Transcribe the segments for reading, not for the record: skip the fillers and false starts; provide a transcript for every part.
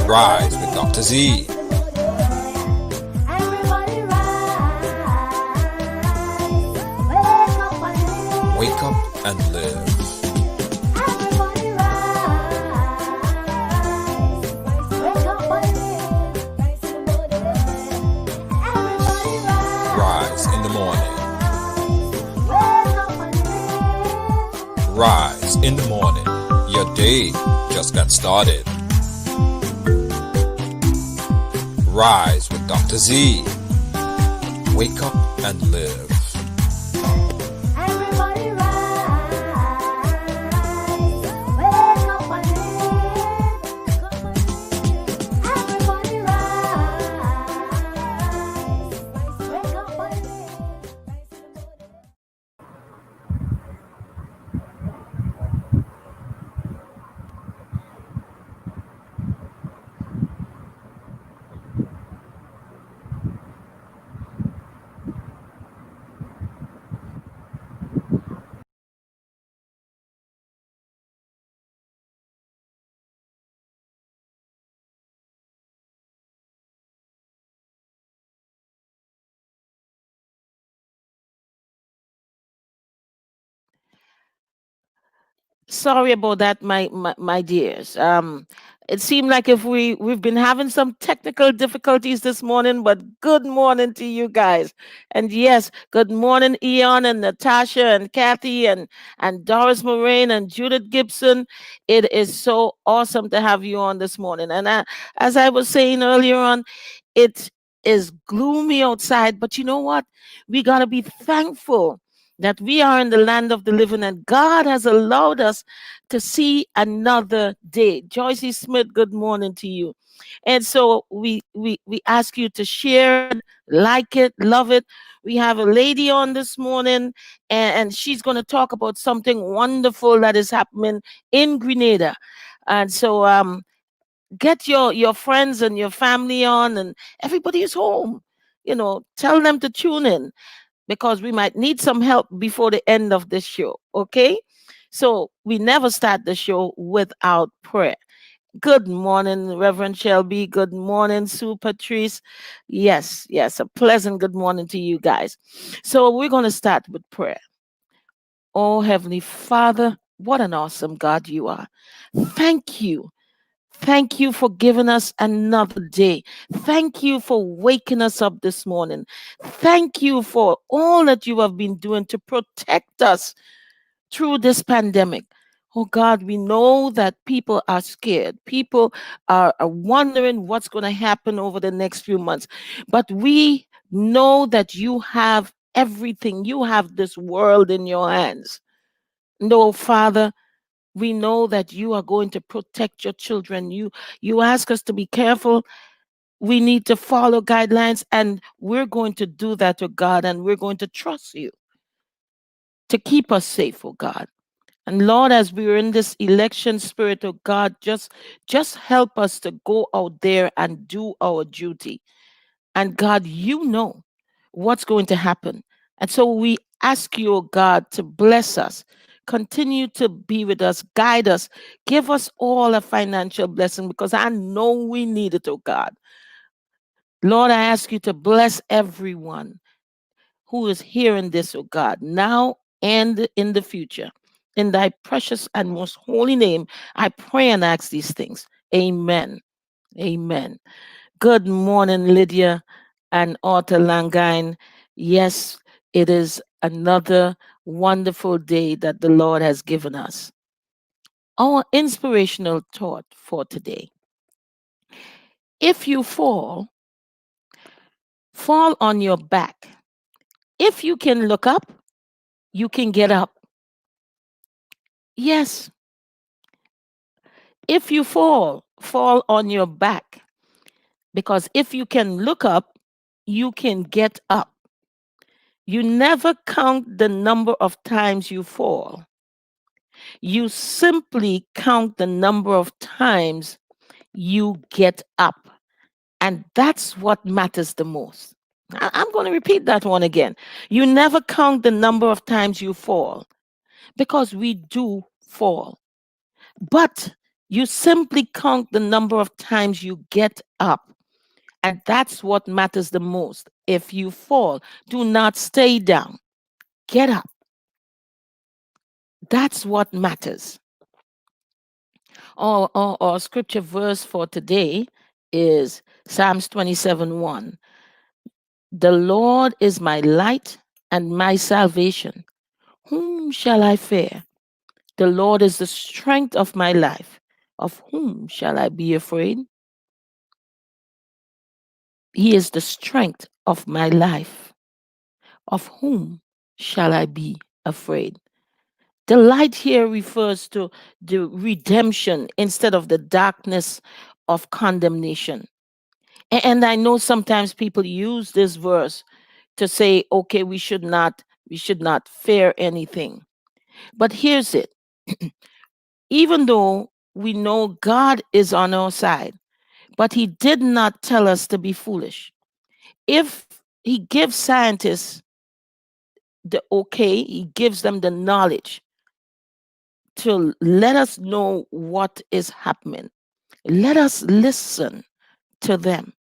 Rise with Dr. Zee. Wake up and live. Rise in the morning. Rise in the morning. Your day just got started. Rise with Dr. Zee. Wake up and live. Sorry about that, my dears. It seemed like if we've been having some technical difficulties this morning, but good morning to you guys. And yes, good morning, Eon and Natasha and Kathy and Doris Moraine and Judith Gibson. It is so awesome to have you on this morning. And as I was saying earlier on, it is gloomy outside, but you know what? We gotta be thankful that we are in the land of the living and God has allowed us to see another day. Joycey Smith, good morning to you. And so we ask you to share it, like it, love it. We have a lady on this morning, and she's going to talk about something wonderful that is happening in Grenada. And so get your friends and your family on, and everybody is home. Tell them to tune in because we might need some help before the end of this show. Okay? So we never start the show without prayer. Good morning, Reverend Shelby. Good morning, Sue Patrice. Yes, yes, a pleasant good morning to you guys. So we're going to start with prayer. Oh, Heavenly Father, what an awesome God you are. Thank you. Thank you for giving us another day. Thank you for waking us up this morning. Thank you for all that you have been doing to protect us through this pandemic. Oh God, we know that people are scared. People are wondering what's going to happen over the next few months. But we know that you have everything. You have this world in your hands. No, Father, we know that you are going to protect your children. You ask us to be careful. We need to follow guidelines, and we're going to do that to God, and we're going to trust you to keep us safe, oh God. And Lord, as we are in this election spirit, oh God, just help us to go out there and do our duty. And God, you know what's going to happen. And so we ask you, oh God, to bless us. Continue to be with us, guide us, give us all a financial blessing because I know we need it, oh God. Lord, I ask you to bless everyone who is hearing this, oh God, now and in the future. In thy precious and most holy name, I pray and ask these things. Amen. Amen. Good morning, Lydia and Arthur Langine. Yes, it is another wonderful day that the Lord has given us. Our inspirational thought for today. If you fall, fall on your back. If you can look up, you can get up. Yes, if you fall, fall on your back. Because if you can look up, you can get up. You never count the number of times you fall. You simply count the number of times you get up. And that's what matters the most. I'm going to repeat that one again. You never count the number of times you fall because we do fall. But You simply count the number of times you get up. And that's what matters the most. If you fall, do not stay down. Get up. That's what matters. Our scripture verse for today is Psalms 27:1. The Lord is my light and my salvation. Whom shall I fear? The Lord is the strength of my life. Of whom shall I be afraid? He is the strength of my life. Of whom shall I be afraid? The light here refers to the redemption instead of the darkness of condemnation. And I know sometimes people use this verse to say, okay, we should not fear anything. But here's it. Even though we know God is on our side, but he did not tell us to be foolish. If he gives scientists the okay, he gives them the knowledge to let us know what is happening. Let us listen to them.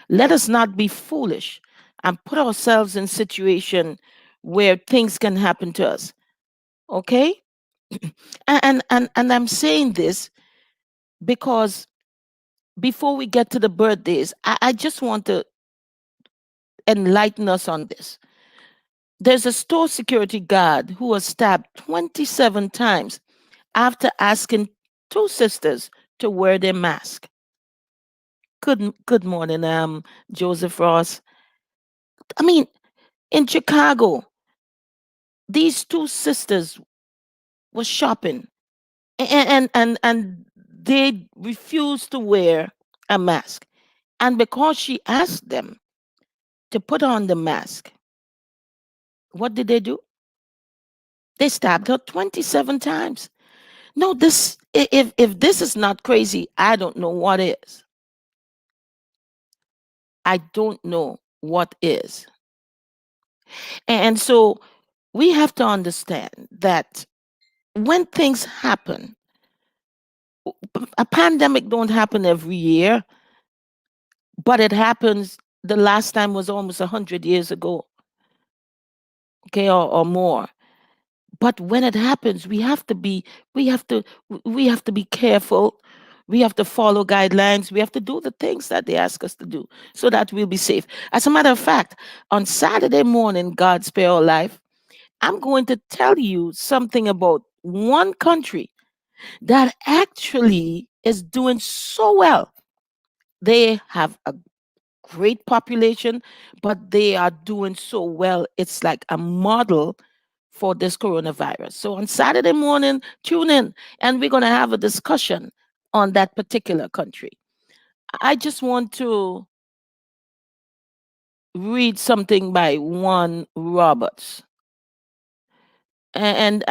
Let us not be foolish and put ourselves in situation where things can happen to us. Okay? And I'm saying this because before we get to the birthdays, I just want to enlighten us on this. There's a store security guard who was stabbed 27 times after asking two sisters to wear their mask. Good morning, Joseph Ross. I mean, in Chicago, these two sisters were shopping and they refused to wear a mask. And because she asked them to put on the mask, what did they do? They stabbed her 27 times. No, if this is not crazy, I don't know what is. I don't know what is. And so we have to understand that when things happen, a pandemic don't happen every year, but it happens. The last time was almost 100 years ago, okay, or more. But when it happens, we have to we have to be careful. We have to follow guidelines. We have to do the things that they ask us to do so that we'll be safe. As a matter of fact, on Saturday morning, God Spare Our Life, I'm going to tell you something about one country that actually is doing so well. They have a great population, but they are doing so well. It's like a model for this coronavirus. So on Saturday morning, tune in and we're going to have a discussion on that particular country. I just want to read something by Juan Roberts. And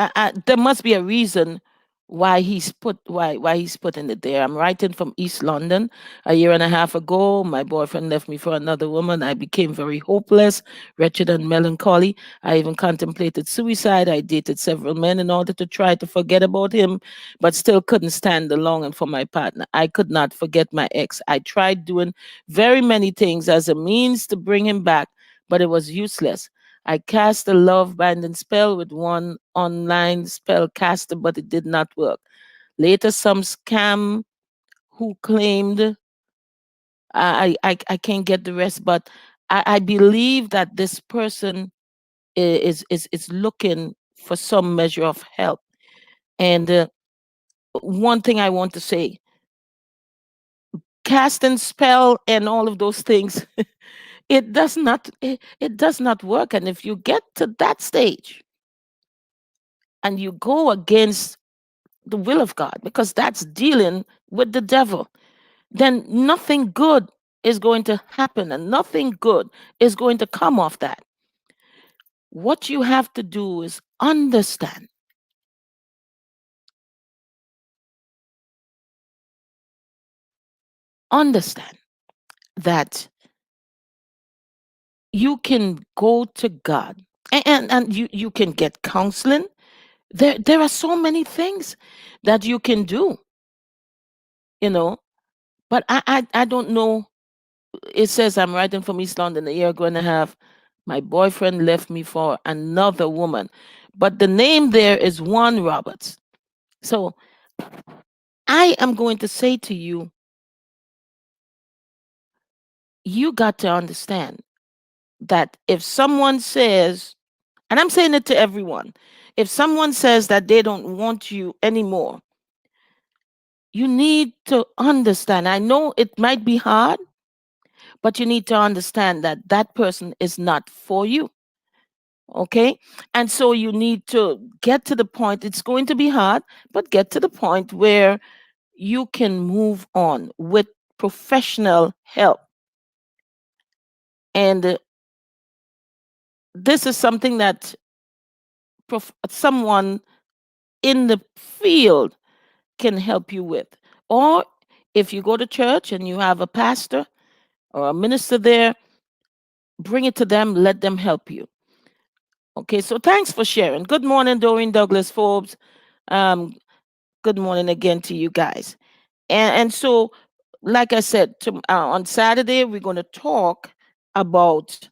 there must be a reason why he's putting it there. I'm writing from East London. A year and a half ago, my boyfriend left me for another woman. I became very hopeless, wretched, and melancholy. I even contemplated suicide. I dated several men in order to try to forget about him, but still couldn't stand the longing for my partner. I could not forget my ex. I tried doing very many things as a means to bring him back, but it was useless. I cast a love binding spell with one online spell caster, but it did not work. Later, some scam who claimed I can't get the rest, but I believe that this person is looking for some measure of help. And one thing I want to say, casting spell and all of those things, it does not work. And if you get to that stage and you go against the will of God, because that's dealing with the devil, then nothing good is going to happen and nothing good is going to come off that. What you have to do is understand that you can go to God and you can get counseling. There are so many things that you can do. you know. But I don't know. It says I'm writing from East London a year ago and a half. My boyfriend left me for another woman. But the name there is Juan Roberts. So I am going to say to you, you got to understand that if someone says, and I'm saying it to everyone, if someone says that they don't want you anymore, you need to understand. I know it might be hard, but you need to understand that that person is not for you. Okay. And so you need to get to the point, it's going to be hard, but get to the point where you can move on with professional help. And this is something that someone in the field can help you with. Or if you go to church and you have a pastor or a minister there, bring it to them, let them help you. Okay, so thanks for sharing. Good morning, Doreen Douglas Forbes. Um, good morning again to you guys. And so, like I said, on Saturday we're going to talk about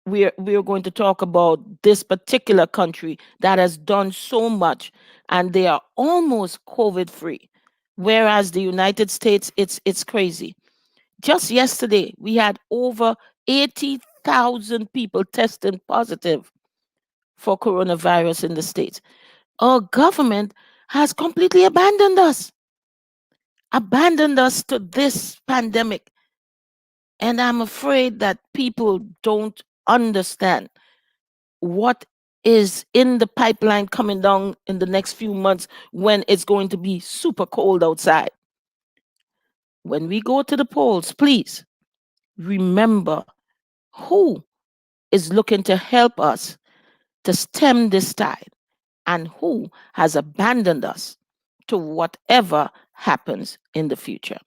we're going to talk about this particular country that has done so much, and they are almost COVID free, whereas the United States, it's crazy. Just yesterday we had over 80,000 people testing positive for coronavirus in the States. Our government has completely abandoned us to this pandemic. And I'm afraid that people don't understand what is in the pipeline coming down in the next few months when it's going to be super cold outside. When we go to the polls, please remember who is looking to help us to stem this tide and who has abandoned us to whatever happens in the future.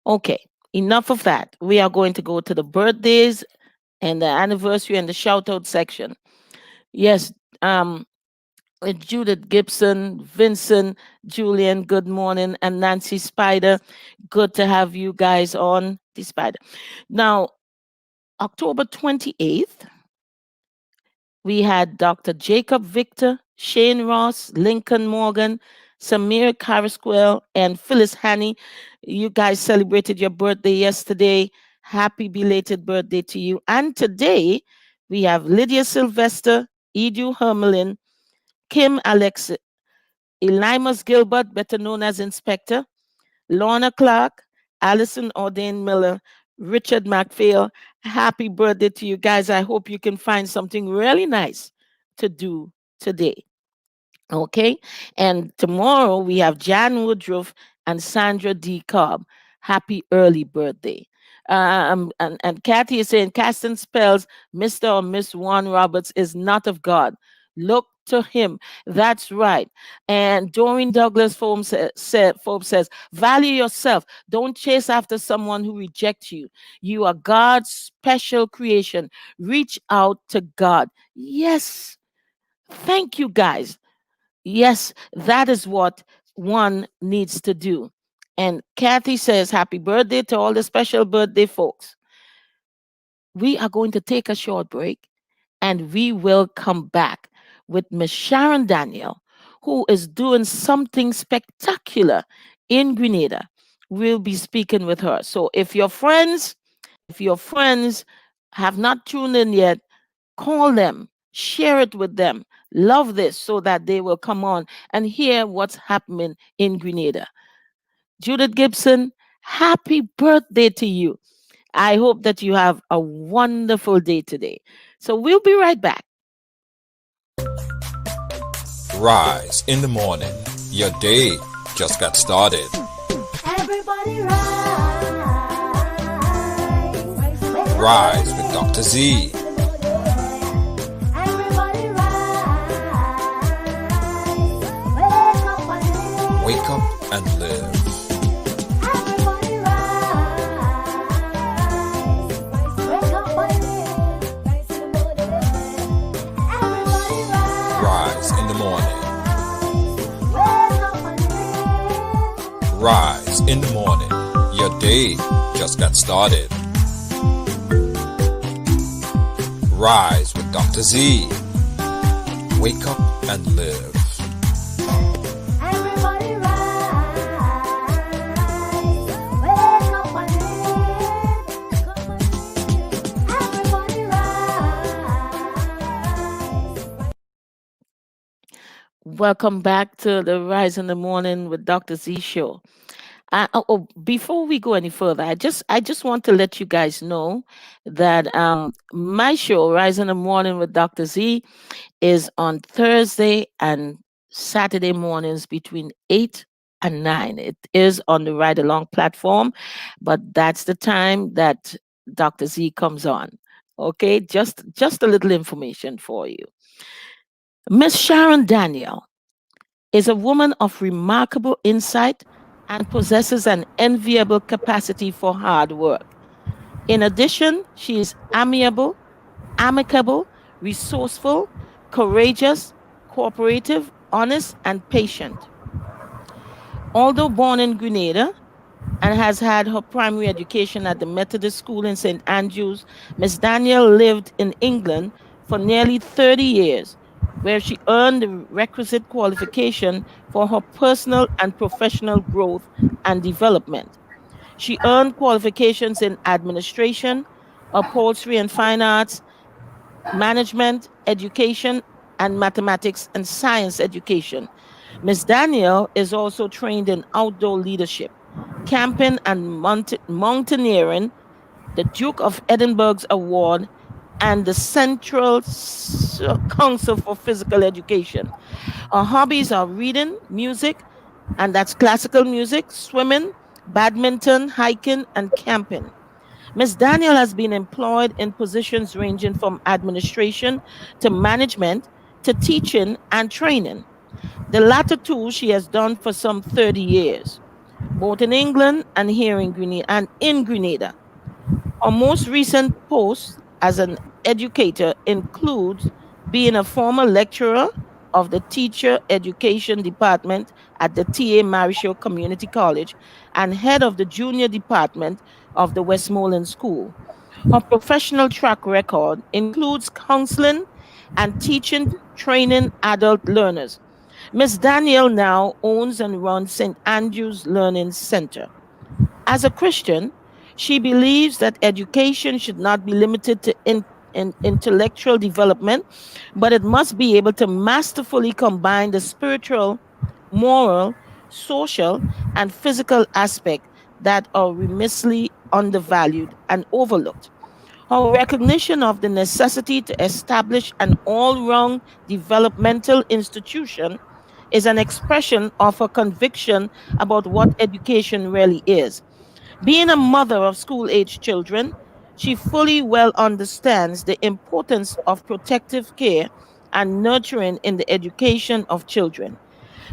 Okay, enough of that. We are going to go to the birthdays and the anniversary and the shout out section. Yes, Judith Gibson, Vincent, Julian, good morning, and Nancy Spider. Good to have you guys on the Spider. Now, October 28th, we had Dr. Jacob Victor, Shane Ross, Lincoln Morgan, Samir Carrasquel, and Phyllis Hanny. You guys celebrated your birthday yesterday. Happy belated birthday to you. And today, we have Lydia Sylvester, Edu Hermelin, Kim Alex, Elimas Gilbert, better known as Inspector, Lorna Clark, Allison Ordain Miller, Richard McPhail. Happy birthday to you guys. I hope you can find something really nice to do today. Okay. And tomorrow we have Jan Woodruff and Sandra D. Cobb. Happy early birthday. And Kathy is saying, casting spells, Mr. or Miss Juan Roberts is not of God. Look to him. That's right. And Doreen Douglas Forbes says, value yourself. Don't chase after someone who rejects you. You are God's special creation. Reach out to God. Yes. Thank you, guys. Yes, that is what one needs to do. And Kathy says, happy birthday to all the special birthday folks. We are going to take a short break and we will come back with Miss Sharon Daniel, who is doing something spectacular in Grenada. We'll be speaking with her. So if your friends have not tuned in yet, call them, share it with them, love this so that they will come on and hear what's happening in Grenada. Judith Gibson, happy birthday to you. I hope that you have a wonderful day today. So we'll be right back. Rise in the morning. Your day just got started. Everybody rise. Rise with Dr. Zee. Everybody rise. Wake up and live. Everybody rise. Wake up and live. Everybody rise. Rise in the morning. Wake up and live. in the morning. Your day just got started. Rise with Dr. Z. Wake up and live. Everybody rise. Wake up and live. Everybody rise. Welcome back to the Rise in the Morning with Dr. Z show. Before we go any further, I just want to let you guys know that my show, Rise in the Morning with Dr. Z, is on Thursday and Saturday mornings between 8 and 9. It is on the Ride Along platform, but that's the time that Dr. Z comes on. Okay, just a little information for you. Miss Sharon Daniel is a woman of remarkable insight and possesses an enviable capacity for hard work. In addition, she is amiable, amicable, resourceful, courageous, cooperative, honest, and patient. Although born in Grenada and has had her primary education at the Methodist School in St. Andrews, Miss Daniel lived in England for nearly 30 years, where she earned the requisite qualification for her personal and professional growth and development. She earned qualifications in administration, upholstery and fine arts, management, education, and mathematics and science education. Ms. Daniel is also trained in outdoor leadership, camping, and mountaineering, the Duke of Edinburgh's Award, and the Central Council for Physical Education. Her hobbies are reading, music, and that's classical music, swimming, badminton, hiking, and camping. Ms. Daniel has been employed in positions ranging from administration to management to teaching and training. The latter two she has done for some 30 years, both in England and here in Grenada Her most recent post as an educator includes being a former lecturer of the Teacher Education Department at the T.A. Marisho Community College and head of the Junior Department of the Westmoreland School. Her professional track record includes counseling and teaching, training adult learners. Miss Danielle now owns and runs St. Andrew's Learning Center. As a Christian, she believes that education should not be limited to intellectual development, but it must be able to masterfully combine the spiritual, moral, social, and physical aspect that are remissly undervalued and overlooked. Her recognition of the necessity to establish an all round developmental institution is an expression of her conviction about what education really is. Being a mother of school age children, she fully well understands the importance of protective care and nurturing in the education of children.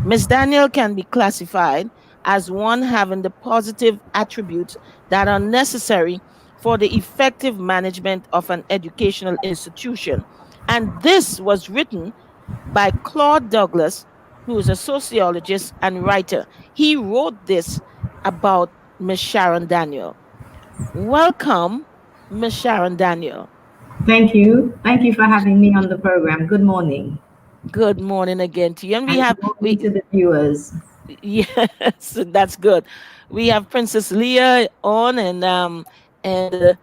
Miss Daniel can be classified as one having the positive attributes that are necessary for the effective management of an educational institution. And this was written by Claude Douglas, who is a sociologist and writer. He wrote this about Miss Sharon Daniel. Welcome, Miss Sharon Daniel. Thank you. Thank you for having me on the program. Good morning. Good morning again to you. And we And have good morning to the viewers. yes, that's good. We have Princess Leah on and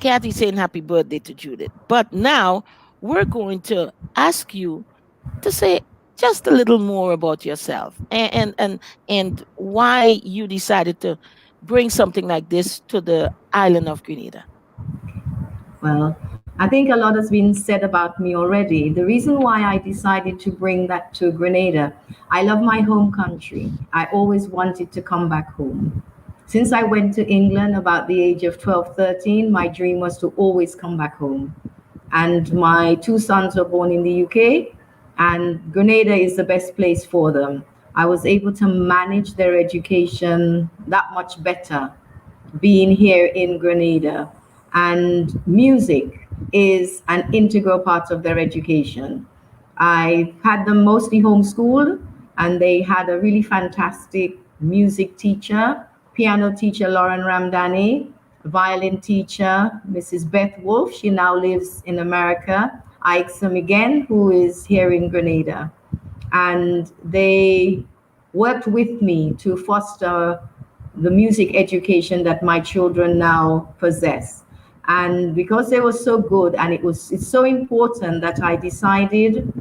Kathy saying happy birthday to Judith. But now we're going to ask you to say just a little more about yourself and why you decided to bring something like this to the island of Grenada. Well, I think a lot has been said about me already. The reason why I decided to bring that to Grenada, I love my home country. I always wanted to come back home. Since I went to England about the age of 12, 13, my dream was to always come back home. And my two sons were born in the UK, and Grenada is the best place for them. I was able to manage their education that much better being here in Grenada. And music is an integral part of their education. I had them mostly homeschooled, and they had a really fantastic music teacher, piano teacher Lauren Ramdani, violin teacher Mrs. Beth Wolf. She now lives in America. Aixam again, who is here in Grenada. And they worked with me to foster the music education that my children now possess. And because they were so good, and it's so important that I decided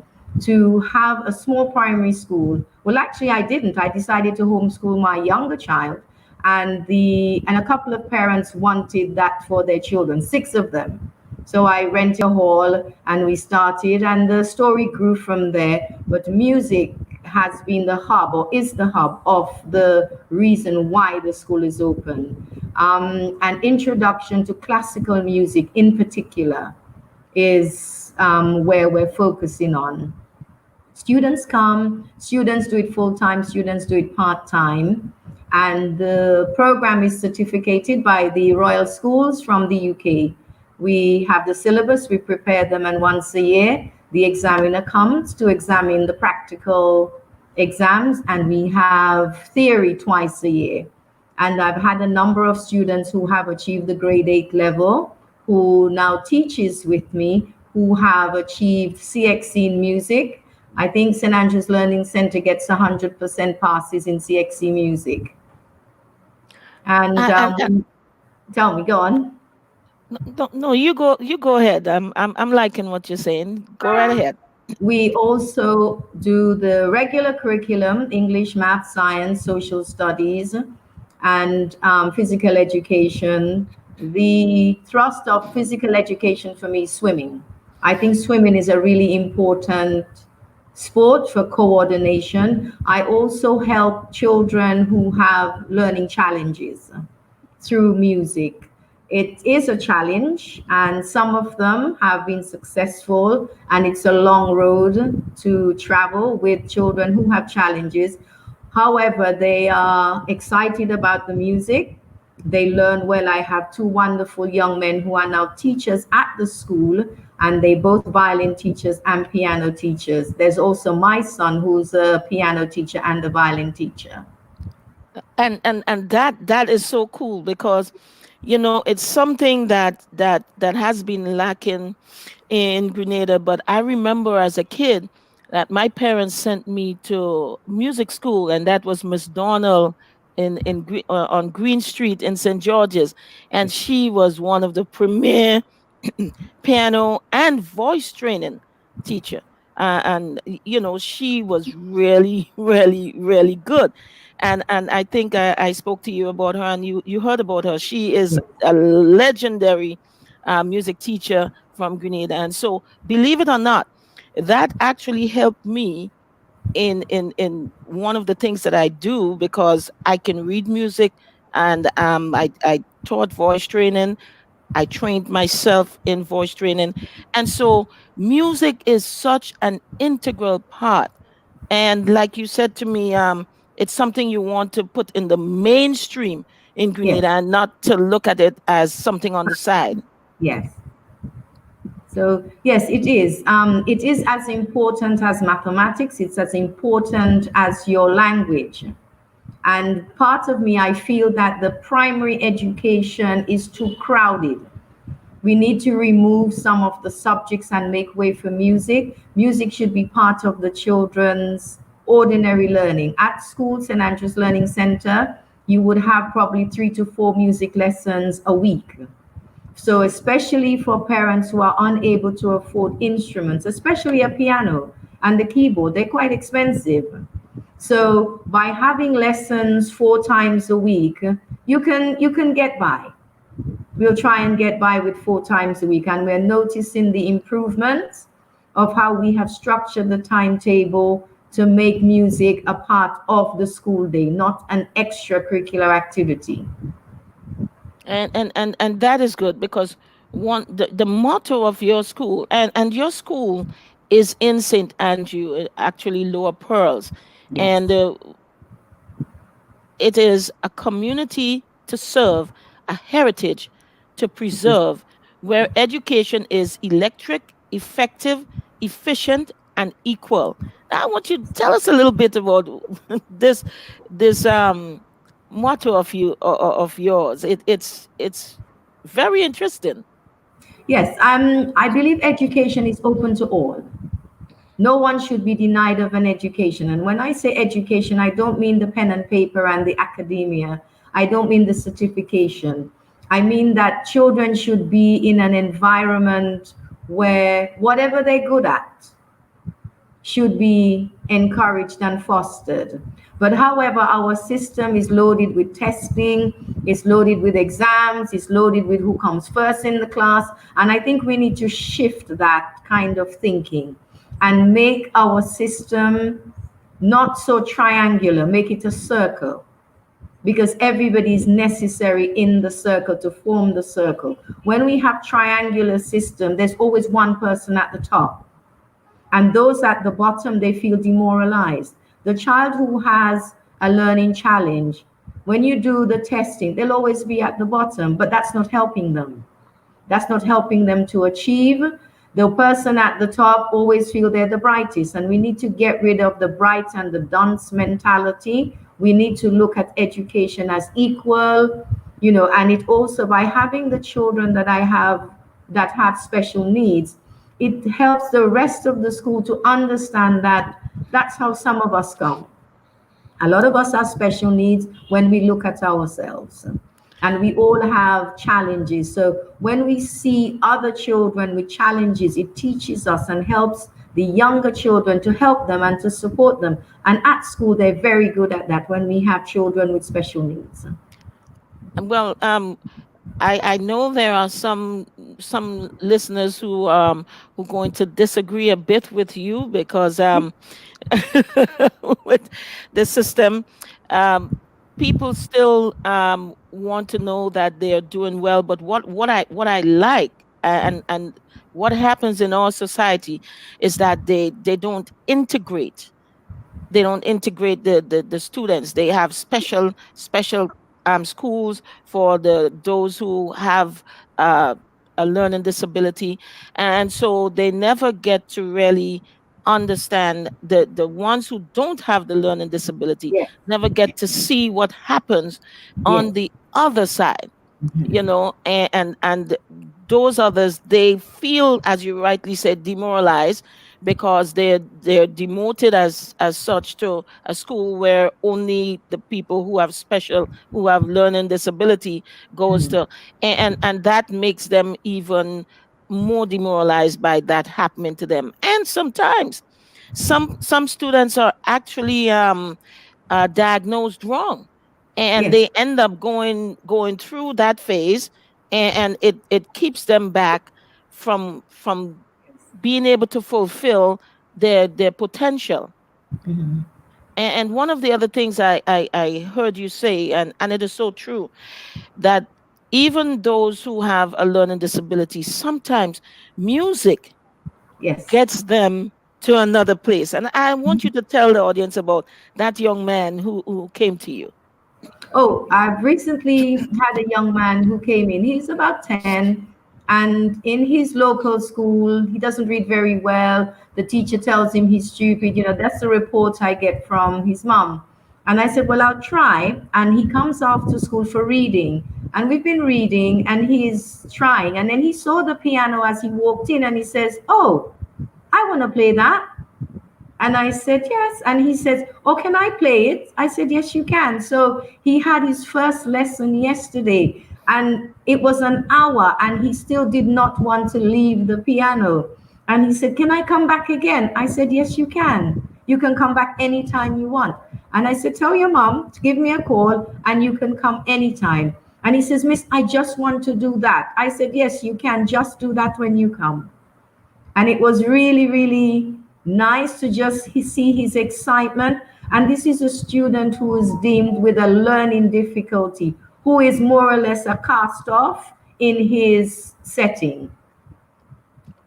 to have a small primary school. Well, actually, I didn't. I decided to homeschool my younger child, and a couple of parents wanted that for their children, six of them. So I rented a hall and we started, and the story grew from there. But music has been the hub, or is the hub, of the reason why the school is open. An introduction to classical music in particular is where we're focusing on. Students come, students do it full time, students do it part time. And the program is certificated by the Royal Schools from the UK. We have the syllabus, we prepare them, and once a year, the examiner comes to examine the practical exams, and we have theory twice a year. And I've had a number of students who have achieved the grade 8 level, who now teaches with me, who have achieved CXC in music. I think St. Andrew's Learning Center gets 100% passes in CXC music. And And tell me, go on. no, no, you go ahead. I'm liking what you're saying. Go right ahead. We also do the regular curriculum: English, math, science, social studies, and physical education. The thrust of physical education for me is swimming. I think swimming is a really important sport for coordination. I also help children who have learning challenges through music. It is a challenge, and some of them have been successful, and it's a long road to travel with children who have challenges. However, they are excited about the music. They learn well. I have two wonderful young men who are now teachers at the school, and they both violin teachers and piano teachers. There's also my son, who's a piano teacher and a violin teacher. And that is so cool because it's something that has been lacking in Grenada. But I remember as a kid that my parents sent me to music school, and that was Miss Donald on Green Street in St. George's, and she was one of the premier piano and voice training teacher. And she was really, really, really good. And I think I spoke to you about her, and you heard about her. She is a legendary music teacher from Grenada. And so, believe it or not, that actually helped me in one of the things that I do, because I can read music, and I taught voice training. I trained myself in voice training. And so music is such an integral part. And like you said to me, it's something you want to put in the mainstream in Yes, Grenada, and not to look at it as something on the side. yes. So yes, it is. It is as important as mathematics. It's as important as your language. And part of me, I feel that the primary education is too crowded. We need to remove some of the subjects and make way for music. Music should be part of the children's ordinary learning. At school, St. Andrew's Learning Center, you would have probably 3 to 4 music lessons a week. So especially for parents who are unable to afford instruments, especially a piano and the keyboard, they're quite expensive. So by having lessons 4 times a week, you can get by. We'll try and get by with 4 times a week, and we're noticing the improvements of how we have structured the timetable to make music a part of the school day, not an extracurricular activity. And that is good, because the motto of your school, and your school is in St. Andrew, actually Lower Pearls, Yes, and it is a community to serve, a heritage to preserve, where education is electric, effective, efficient, and equal. I want you to tell us a little bit about this this motto of of yours. It's very interesting. Yes, I believe education is open to all. No one should be denied of an education. And when I say education, I don't mean the pen and paper and the academia. I don't mean the certification. I mean that children should be in an environment where whatever they're good at should be encouraged and fostered. But however, our system is loaded with testing, it's loaded with exams, it's loaded with who comes first in the class. And I think we need to shift that kind of thinking and make our system not so triangular, make it a circle, because everybody is necessary in the circle to form the circle. When we have triangular system, there's always one person at the top, and those at the bottom, they feel demoralized. The child who has a learning challenge, when you do the testing, they'll always be at the bottom, but that's not helping them. That's not helping them to achieve. The person at the top always feel they're the brightest, and we need to get rid of the bright and the dunce mentality. We need to look at education as equal, and it also, by having the children that I have that have special needs, it helps the rest of the school to understand that that's how some of us come. A lot of us have special needs when we look at ourselves. And we all have challenges. So when we see other children with challenges, it teaches us and helps the younger children to help them and to support them. And at school, they're very good at that when we have children with special needs. Well, I know there are some listeners who going to disagree a bit with you because with the system, um, people still want to know that they're doing well. But what I like, and what happens in our society is that they don't integrate the students. They have special schools for those who have uh, a learning disability, and so they never get to really understand the ones who don't have the learning disability, Yes, never get to see what happens on yes. the other side, Mhm. and those others, they feel, as you rightly said, demoralized because they're demoted as such to a school where only the people who have learning disability goes Mhm. to, and that makes them even more demoralized by that happening to them. And sometimes some students are actually diagnosed wrong, and Yes. they end up going through that phase, and it keeps them back from being able to fulfill their potential. Mhm. And one of the other things I heard you say, and it is so true, that even those who have a learning disability, sometimes music Yes. gets them to another place. And I want you to tell the audience about that young man who came to you. Oh, I've recently had a young man who came in. He's about 10, and in his local school, he doesn't read very well. The teacher tells him he's stupid. That's the report I get from his mom. And I said, well, I'll try. And he comes off to school for reading. And we've been reading, and he's trying. And then he saw the piano as he walked in, and he says, oh, I want to play that. And I said, yes. And he says, oh, can I play it? I said, yes, you can. So he had his first lesson yesterday, and it was an hour, and he still did not want to leave the piano. And he said, can I come back again? I said, yes, you can. You can come back anytime you want. And I said, tell your mom to give me a call, and you can come anytime. And he says, Miss, I just want to do that. I said, yes, you can just do that when you come. And it was really, really nice to just see his excitement. And this is a student who is deemed with a learning difficulty, who is more or less a cast off in his setting.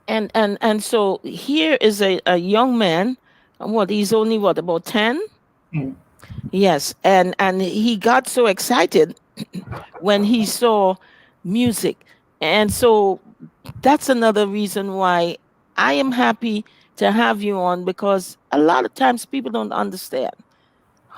And so here is a young man. What, he's only what, about 10? And Yes, and he got so excited when he saw music. And so that's another reason why I am happy to have you on because a lot of times people don't understand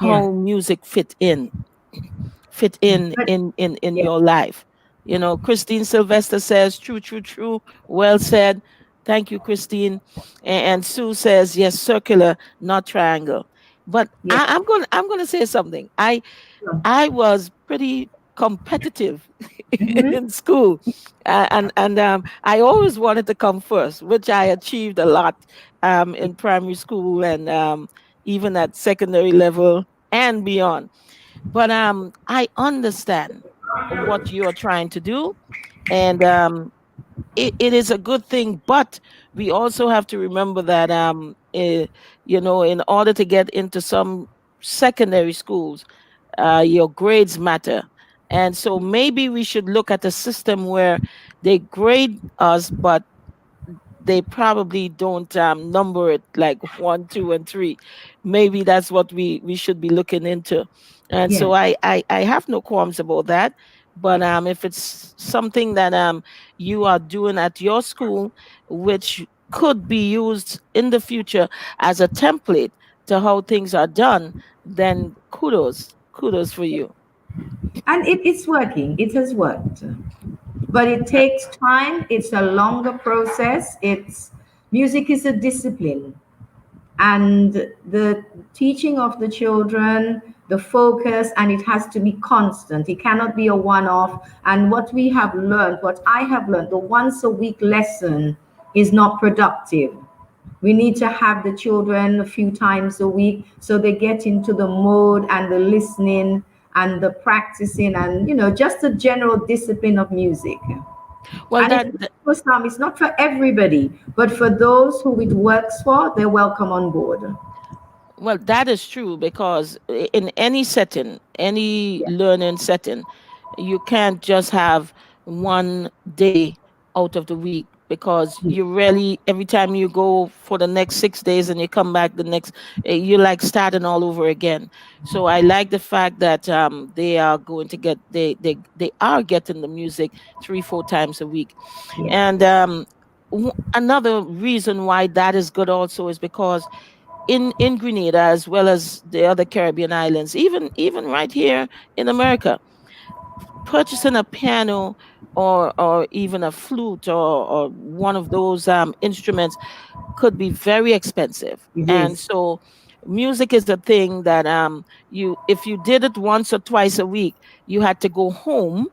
Yeah. how music fit But in yeah. your life. You know, Christine Sylvester says, true, true, true. Well said. Thank you, Christine. And Sue says, yes, circular, not triangle. But Yeah. I'm gonna say something. Sure. I was pretty competitive Mm-hmm. in school, and I always wanted to come first, which I achieved a lot in primary school and even at secondary level and beyond. But I understand what you're trying to do, and it is a good thing. But we also have to remember that you know, in order to get into some secondary schools, your grades matter. And so maybe we should look at a system where they grade us, but they probably don't number it like one, two, and three. Maybe that's what we should be looking into. And Yeah. so I have no qualms about that. But if it's something that you are doing at your school, which could be used in the future as a template to how things are done, then kudos for you. And it's working. It has worked. But it Uh, takes time. It's a longer process. It's music is a discipline. And the teaching of the children, the focus, and it has to be constant. It cannot be a one off. And what we have learned, what I have learned, the once a week lesson is not productive. We need to have the children a few times a week so they get into the mode and the listening and the practicing and, just the general discipline of music. well, And it's not for some, it's not for everybody, but for those who it works for, they're welcome on board. well, that is true because in any setting, any Yeah. learning setting, you can't just have one day out of the week because you really, every time you go for the next 6 days and you come back the next, you're like starting all over again. So I like the fact that they are going to get, they are getting the music 3, 4 times a week. Yeah. And another reason why that is good also is because in Grenada as well as the other Caribbean islands, even right here in America, purchasing a piano or even a flute or one of those instruments could be very expensive. It And is. so music is the thing that you, if you did it once or twice a week, you had to go home,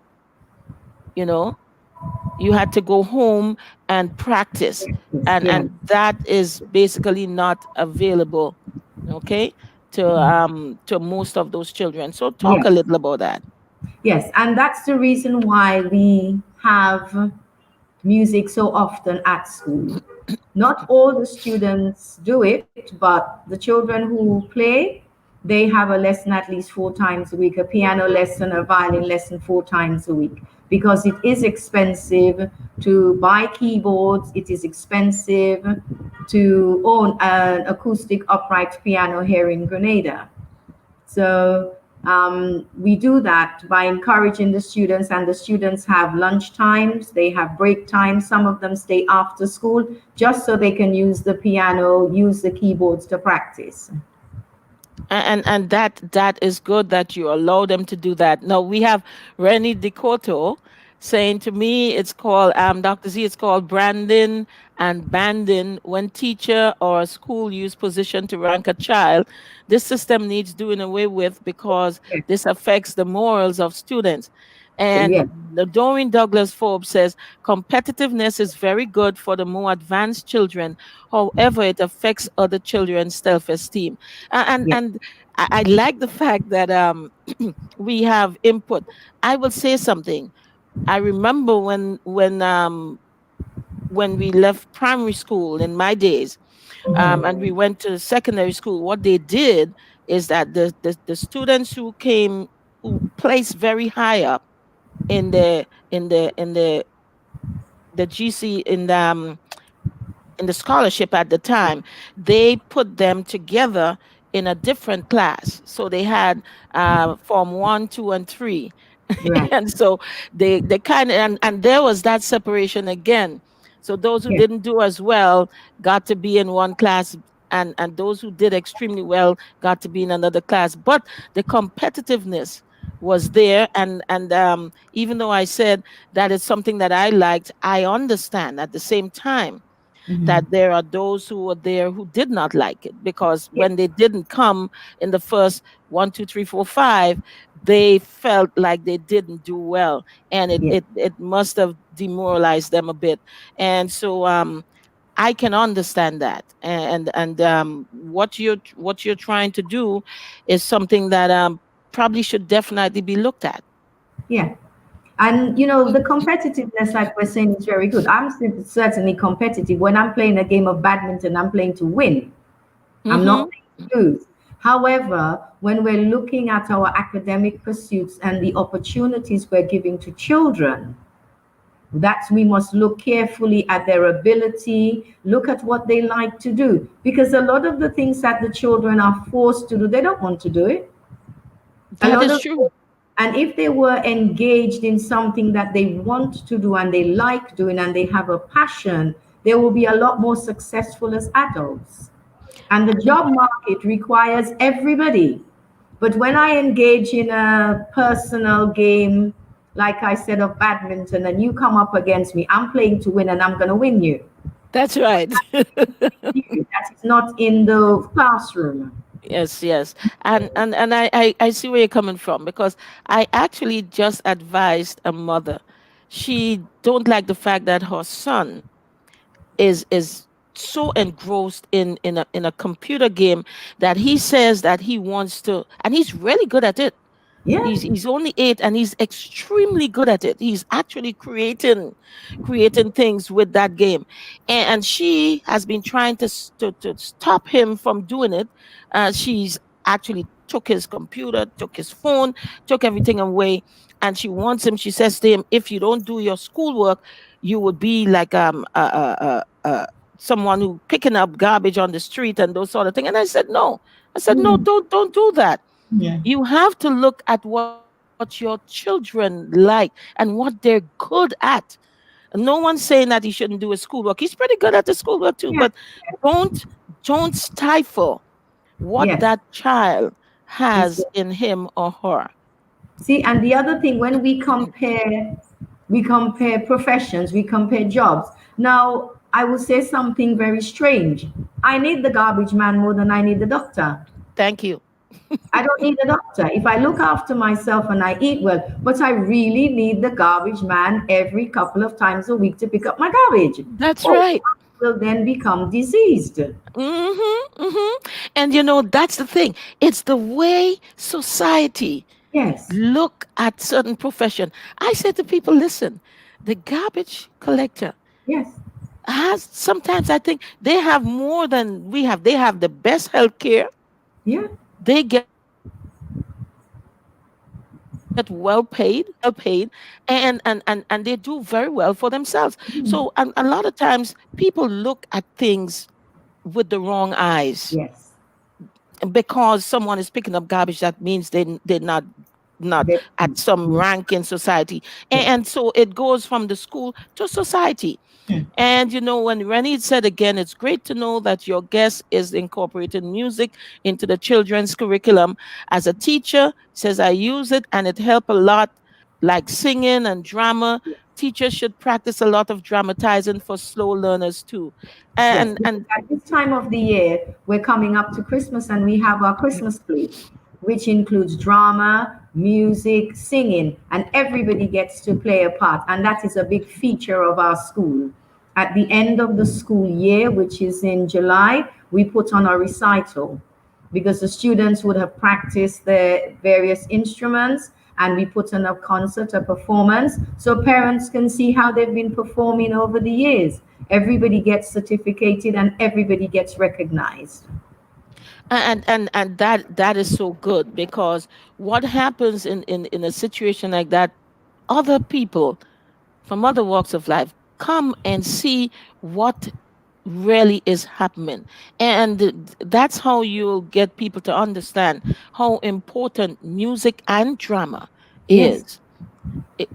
you know, you had to go home and practice, Yeah. and that is basically not available, okay, to most of those children. So talk a Yes. little about that. Yes. And that's the reason why we have music so often at school. Not all the students do it, but the children who play, they have a lesson at least 4 times a week, a piano lesson, a violin lesson 4 times a week, because it is expensive to buy keyboards, it is expensive to own an acoustic upright piano here in Grenada. So we do that by encouraging the students, and the students have lunch times, they have break times. Some of them stay after school just so they can use the piano, use the keyboards to practice. And that is good that you allow them to do that. Now we have Rennie Decoto saying to me, it's called Dr. Z, it's called branding and banding. When teacher or school use position to rank a child, this system needs doing away with because Yes. this affects the morals of students. And Yes. the Doreen Douglas Forbes says competitiveness is very good for the more advanced children. However, it affects other children's self-esteem. Yes. And I like the fact that we have input. I will say something. I remember when we left primary school in my days, and we went to secondary school. What they did is that the students who came, who placed very high up in the GC in the scholarship at the time, they put them together in a different class. So they had form 1, 2, and 3. Right. And so they kind of, and there was that separation again. So those who Yes. didn't do as well got to be in one class, and those who did extremely well got to be in another class. But the competitiveness was there, and even though I said that is something that I liked, I understand at the same time Mhm. that there are those who were there who did not like it, because Yes. when they didn't come in the first 1, 2, 3, 4, 5, they felt like they didn't do well, and it Yes. it, it must have demoralized them a bit. And so I can understand that, and what you're trying to do is something that probably should definitely be looked at. Yeah. And you know, the competitiveness, like we're saying, is very good. I'm certainly competitive. When I'm playing a game of badminton, I'm playing to win. I'm not Mm-hmm. playing to lose. However, when we're looking at our academic pursuits and the opportunities we're giving to children, that's we must look carefully at their ability, look at what they like to do. Because a lot of the things that the children are forced to do, they don't want to do it. A That lot is of true. and if they were engaged in something that they want to do and they like doing and they have a passion, they will be a lot more successful as adults. And the job market requires everybody. But when I engage in a personal game, like I said, of badminton, and you come up against me, I'm playing to win and I'm going to win you. That's right. That is not in the classroom. Yes, yes. And I see where you're coming from, because I actually just advised a mother. She don't like the fact that her son is so engrossed in a computer game that he says that he wants to, and he's really good at it. Yeah. He's only 8, and he's extremely good at it. He's actually creating things with that game, and she has been trying to stop him from doing it. She's actually took his computer, took his phone, took everything away, and she wants him. She says to him, "If you don't do your schoolwork, you would be like someone who picking up garbage on the street and those sort of things." And I said, "No." I said, "No, Mm. don't do that. Yeah. You have to look at what your children like and what they're good at." No one's saying that he shouldn't do his schoolwork. He's pretty good at the schoolwork too, but Yeah. don't don't stifle what Yes. that child It's has in him or her. See, and the other thing, when we compare professions, we compare jobs. Now, I will say something very strange. I need the garbage man more than I need the doctor. Thank you. I don't need a doctor if I look after myself and I eat well, but I really need the garbage man every couple of times a week to pick up my garbage. That's Or right. I will then become diseased. And that's the thing. It's the way society Yes, look at certain profession. I said to people, listen, the garbage collector yes, has, sometimes I think they have more than we have. They have the best health care. yeah, They get well paid, and they do very well for themselves. So a lot of times people look at things with the wrong eyes. yes. Because someone is picking up garbage, that means they're not They- at some rank in society. and, yes. and so it goes from the school to society. Hmm. And when Rennie said again, it's great to know that your guest is incorporating music into the children's curriculum. As a teacher, says I use it and it helped a lot, like singing and drama. Teachers should practice a lot of dramatizing for slow learners too. Yes, And because at this time of the year, we're coming up to Christmas and we have our Christmas play, which includes drama, music, singing, and everybody gets to play a part. And that is a big feature of our school. At the end of the school year, which is in July, we put on a recital because the students would have practiced their various instruments and we put on a concert, a performance, so parents can see how they've been performing over the years. Everybody gets certificated and everybody gets recognized. that is so good, because what happens in a situation like that, other people from other walks of life come and see what really is happening. And that's how you'll get people to understand how important music and drama Yes.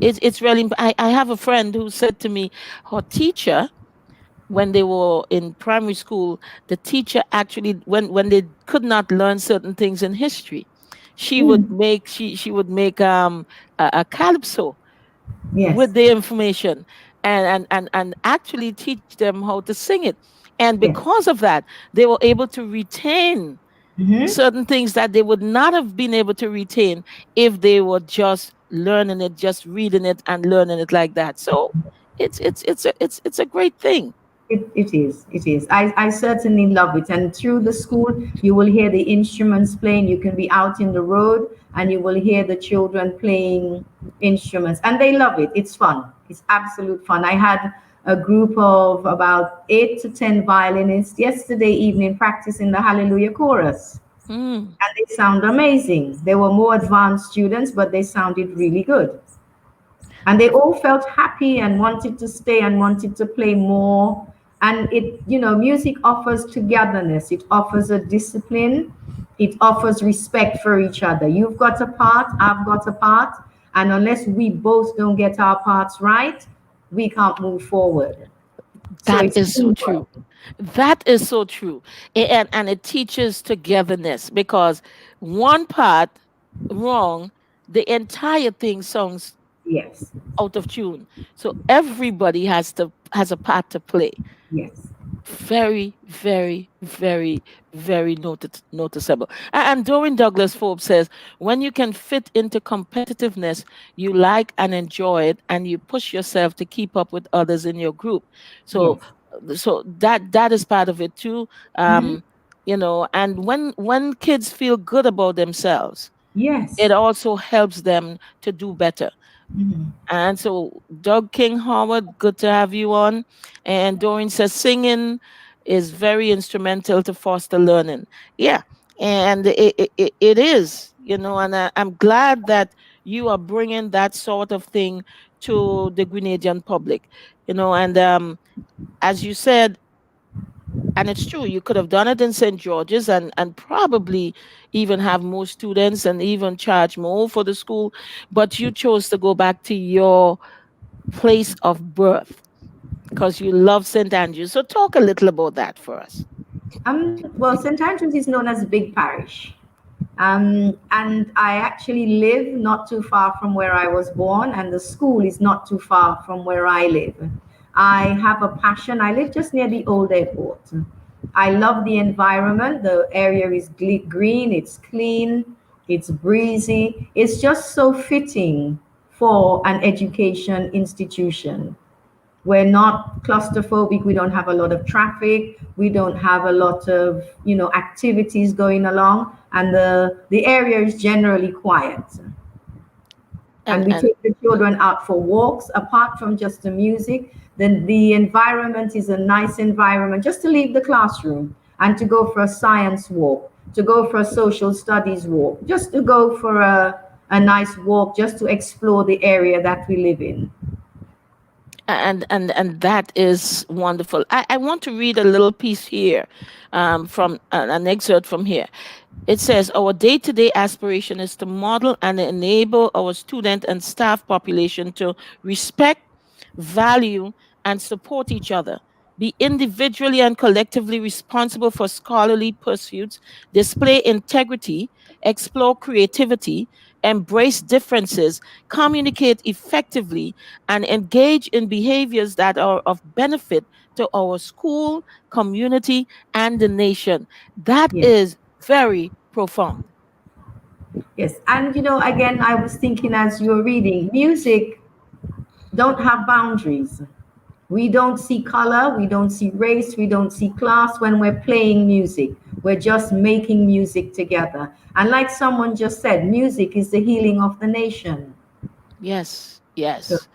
is. It's really I have a friend who said to me, her teacher when they were in primary school, the teacher actually, when they could not learn certain things in history, Mm, she would make a calypso with yes, the information, and actually teach them how to sing it. And yes. because of that, they were able to retain Hmm. certain things that they would not have been able to retain if they were just learning it, just reading it and learning it like that. So it's a great thing. It is. It is. I certainly love it. And through the school, you will hear the instruments playing. You can be out in the road and you will hear the children playing instruments. And they love it. It's fun. It's absolute fun. I had a group of about 8 to 10 violinists yesterday evening practicing the Hallelujah chorus. Mm, And they sound amazing. They were more advanced students, but they sounded really good. And they all felt happy and wanted to stay and wanted to play more. And it, music offers togetherness, it offers a discipline, it offers respect for each other. You've got a part, I've got a part, and unless we both don't get our parts right, we can't move forward. So that it's is so teamwork. true. That is so true. And it teaches togetherness, because one part wrong, the entire thing sounds Yes, out of tune. So everybody has a part to play. yes, Very, very, very, very noticeable. And Doreen Douglas Forbes says, when you can fit into competitiveness, you like and enjoy it, and you push yourself to keep up with others in your group. So, yes. that is part of it too. Hmm. And when kids feel good about themselves, Yes. it also helps them to do better. Hmm. And so, Doug King Howard, good to have you on. And Doreen says singing is very instrumental to foster learning. Yeah, and it is, and I'm glad that you are bringing that sort of thing to the Grenadian public, and as you said, and it's true, you could have done it in St. George's, and probably even have more students and even charge more for the school, but you chose to go back to your place of birth because you love St. Andrews. So talk a little about that for us. Well, St. Andrews is known as a big parish. And I actually live not too far from where I was born, and the school is not too far from where I live. I have a passion. I live just near the old airport. I love the environment. The area is green, it's clean, it's breezy. It's just so fitting for an education institution. We're not claustrophobic. We don't have a lot of traffic. We don't have a lot of, activities going along. And the area is generally quiet. And And we and take the children out for walks. Apart from just the music, then the environment is a nice environment just to leave the classroom and to go for a science walk, to go for a social studies walk, just to go for a nice walk, just to explore the area that we live in. and that is wonderful. I want to read a little piece here, from an excerpt from here. It says, our day to day aspiration is to model and enable our student and staff population to respect, value, and support each other, be individually and collectively responsible for scholarly pursuits, display integrity, explore creativity, embrace differences, communicate effectively, and engage in behaviors that are of benefit to our school, community, and the nation. That Yes. is very profound. Yes, and again, I was thinking as you were reading, music don't have boundaries. We don't see color, we don't see race, we don't see class when we're playing music. We're just making music together. And like someone just said, music is the healing of the nation. Yes, So, yes,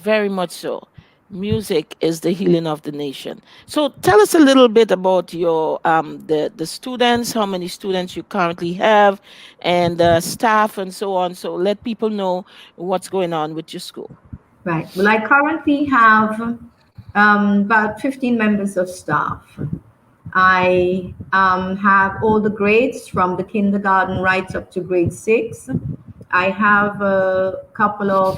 very much so. Music is the healing of the nation. So tell us a little bit about your the students, how many students you currently have, and staff and so on. So let people know what's going on with your school. right. Well, I currently have about 15 members of staff. I have all the grades from the kindergarten right up to grade 6. I have a couple of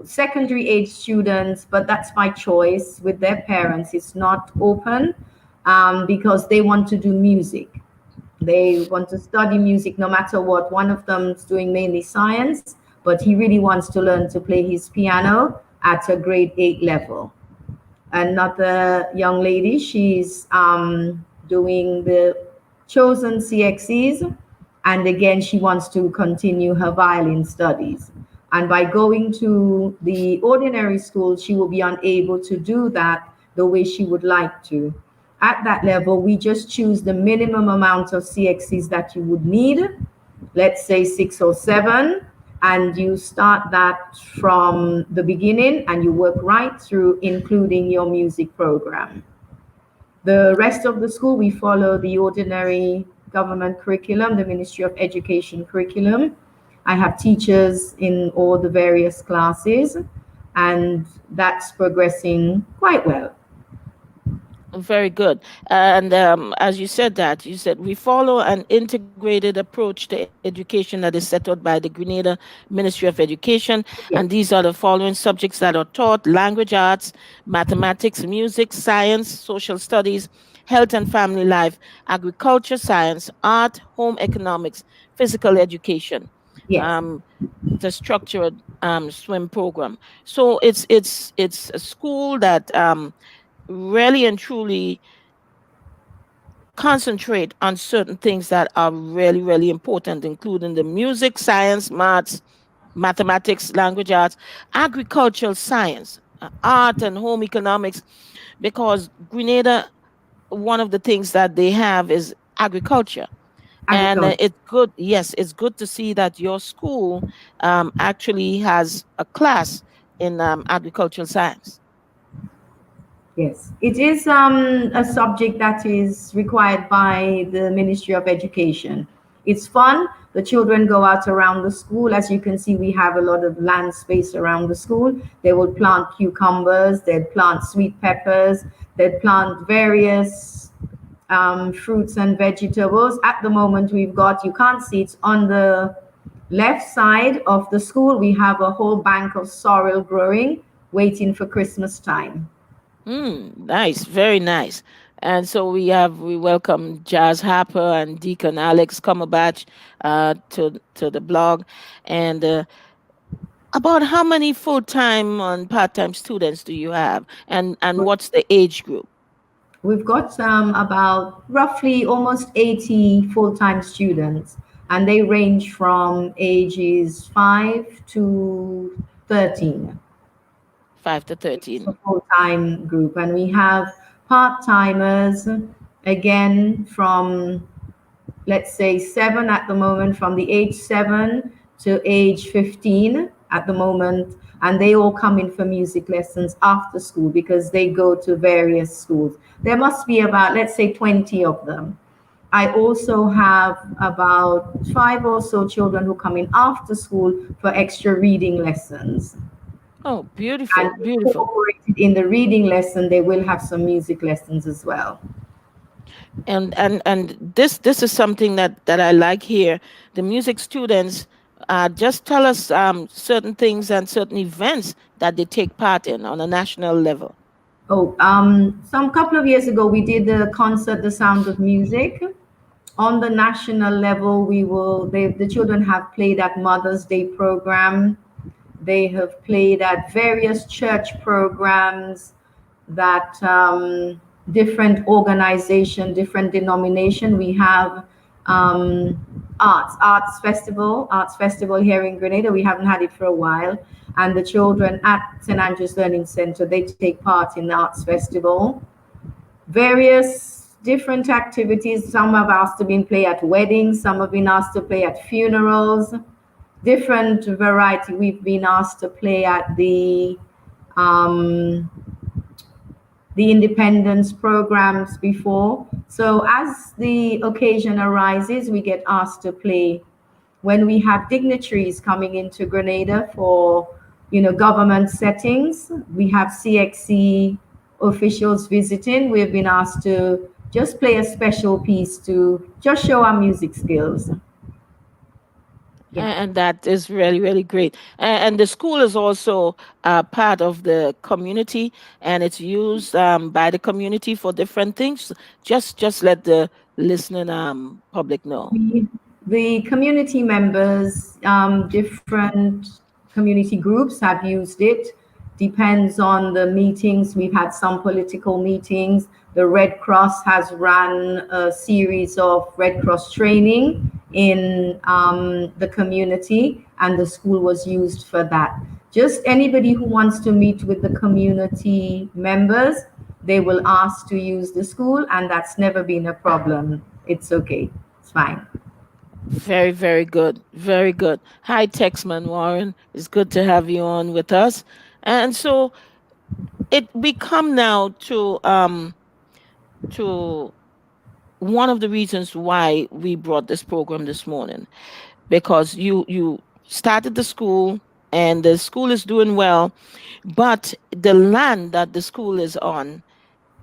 secondary age students, but that's by choice with their parents. It's not open because they want to do music. They want to study music no matter what. One of them's doing mainly science, but he really wants to learn to play his piano at a grade 8 level. Another young lady, she's doing the chosen CXEs, and again, she wants to continue her violin studies. And by going to the ordinary school, she will be unable to do that the way she would like to. At that level, we just choose the minimum amount of CXCs that you would need, let's say 6 or 7, and you start that from the beginning and you work right through, including your music program. The rest of the school, we follow the ordinary government curriculum, the Ministry of Education curriculum. I have teachers in all the various classes, and that's progressing quite well. Very good. And as you said that, you said we follow an integrated approach to education that is set out by the Grenada Ministry of Education. And Yes, these are the following subjects that are taught: language arts, mathematics, music, science, social studies, health and family life, agriculture, science, art, home economics, physical education. yes, Um, the structured swim program. So it's a school that really and truly concentrate on certain things that are really, really important, including the music, science, maths, mathematics, language arts, agricultural science, art, and home economics. Because Grenada, one of the things that they have is agriculture. And agriculture. it's good, yes, it's good to see that your school actually has a class in agricultural science. Yes, it is a subject that is required by the Ministry of Education. It's fun. The children go out around the school. As you can see, we have a lot of land space around the school. They will plant cucumbers, they'd plant sweet peppers, they'd plant various fruits and vegetables. At the moment, we've got, you can't see, it's on the left side of the school. We have a whole bank of sorrel growing, waiting for Christmas time. Nice, very nice. And so we welcome Jazz Harper and Deacon Alex Cumberbatch to the blog. And about how many full time and part time students do you have, and what's the age group? We've got about roughly almost 80 full-time students, and they range from ages 5 to 13. 5 to 13. A full-time group, and we have part-timers again from, let's say, 7 at the moment, from the age 7 to age 15 at the moment, and they all come in for music lessons after school because they go to various schools. There must be about, let's say, 20 of them. I also have about 5 or so children who come in after school for extra reading lessons. Oh, And beautiful, beautiful. incorporated in the reading lesson, they will have some music lessons as well. And this is something that I like here. The music students just tell us certain things and certain events that they take part in on a national level. Oh, some couple of years ago, we did the concert, The Sound of Music. On the national level, the children have played at Mother's Day program. They have played at various church programs that different organization, different denomination. We have arts festival here in Grenada. We haven't had it for a while, and the children at St. Andrew's Learning Center, they take part in the arts festival. Various different activities. Some have asked to be played at weddings. Some have been asked to play at funerals. Different variety. We've been asked to play at the independence programs before. So as the occasion arises, we get asked to play. When we have dignitaries coming into Grenada for, government settings, we have CXC officials visiting. We've been asked to just play a special piece to just show our music skills. Yeah. And that is really, really great. And the school is also part of the community, and it's used by the community for different things. Just let the listening public know. The community members, different community groups have used it. Depends on the meetings. We've had some political meetings. The Red Cross has run a series of Red Cross training in the community, and the school was used for that. Just anybody who wants to meet with the community members, they will ask to use the school, and that's never been a problem. It's okay. It's fine. Very, very good. Very good. Hi, Texman Warren. It's good to have you on with us. And so we come now to one of the reasons why we brought this program this morning, because you started the school and the school is doing well, but the land that the school is on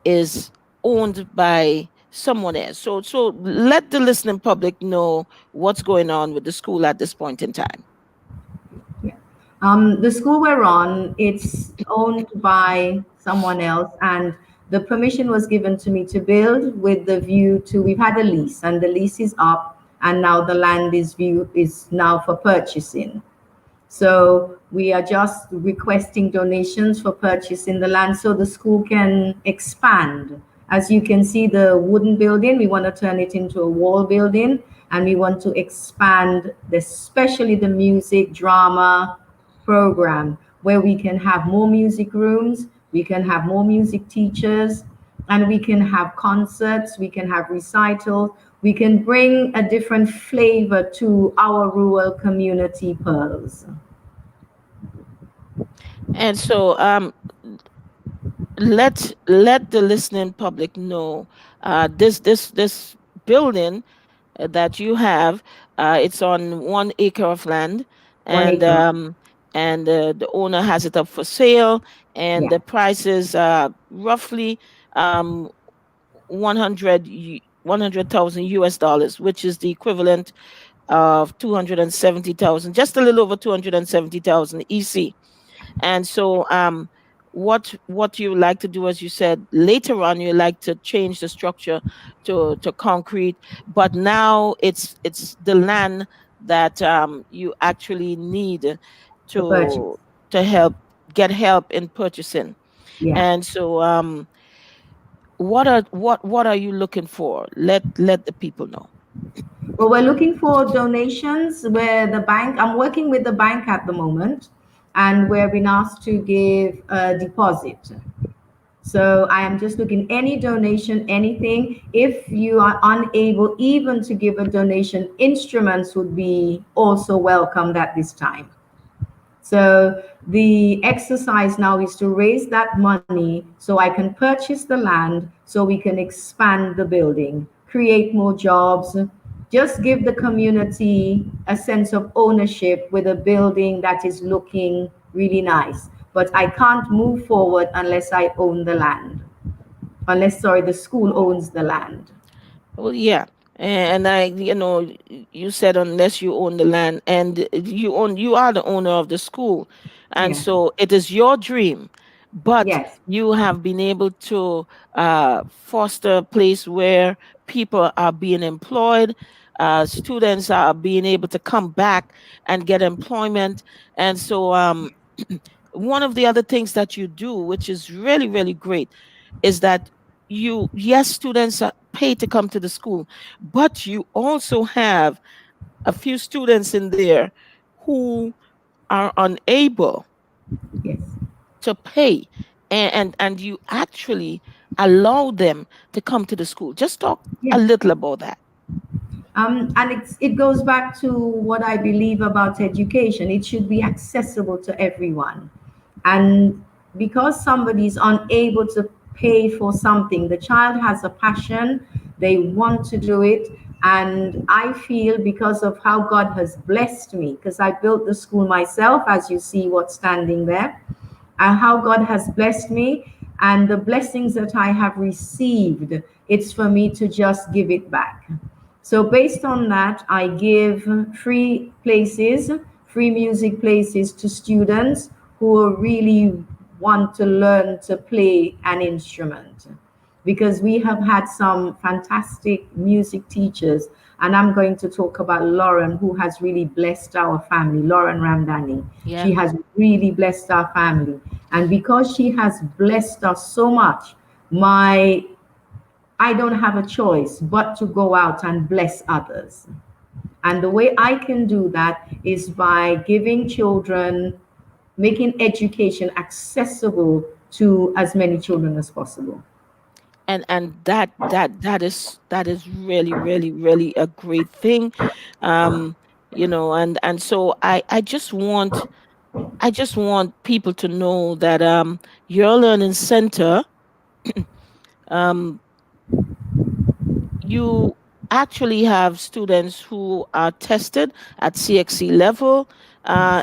is owned by someone else. So let the listening public know what's going on with the school at this point in time. Yeah. The school we're on, it's owned by someone else, and the permission was given to me to build with the view to, we've had a lease, and the lease is up, and now the land is now for purchasing. So we are just requesting donations for purchasing the land so the school can expand. As you can see, the wooden building, we want to turn it into a wall building, and we want to expand, especially the music drama program, where we can have more music rooms, we can have more music teachers, and we can have concerts, we can have recitals, we can bring a different flavor to our rural community pearls. And so let the listening public know this building that you have, it's on 1 acre of land, One and acre. the owner has it up for sale, and Yeah. the price is roughly 100,000 US dollars, which is the equivalent of 270,000, just a little over 270,000 EC. And so what you like to do, as you said, later on you like to change the structure to concrete, but now it's the land that you actually need To purchase. to help get help in purchasing. Yeah. And so what are you looking for? Let the people know. Well, we're looking for donations where the bank, I'm working with the bank at the moment, and we're being asked to give a deposit. So I am just looking any donation, anything. If you are unable even to give a donation, instruments would be also welcomed at this time. So the exercise now is to raise that money so I can purchase the land so we can expand the building, create more jobs, just give the community a sense of ownership with a building that is looking really nice. But I can't move forward unless I own the land. Unless, sorry, the school owns the land. Well, yeah. And you said unless you own the land, and you are the owner of the school. And Yeah. so it is your dream, but Yes. you have been able to foster a place where people are being employed, students are being able to come back and get employment. And so one of the other things that you do, which is really, really great, is that yes, students are paid to come to the school, but you also have a few students in there who are unable Yes. to pay, and you actually allow them to come to the school. Just talk a Yes. little about that. And it goes back to what I believe about education. It should be accessible to everyone. And because somebody is unable to pay for something, the child has a passion, they want to do it. And I feel because of how God has blessed me, because I built the school myself, as you see what's standing there, and how God has blessed me and the blessings that I have received, it's for me to just give it back. So based on that, I give free places, free music places to students who really want to learn to play an instrument. Because we have had some fantastic music teachers, and I'm going to talk about Lauren, who has really blessed our family, Lauren Ramdani. She Yeah. has really blessed our family. And because she has blessed us so much, my I don't have a choice but to go out and bless others. And the way I can do that is by giving children, making education accessible to as many children as possible. And that is really, really, really a great thing. um and so I just want people to know that your learning center, um you actually have students who are tested at CXC level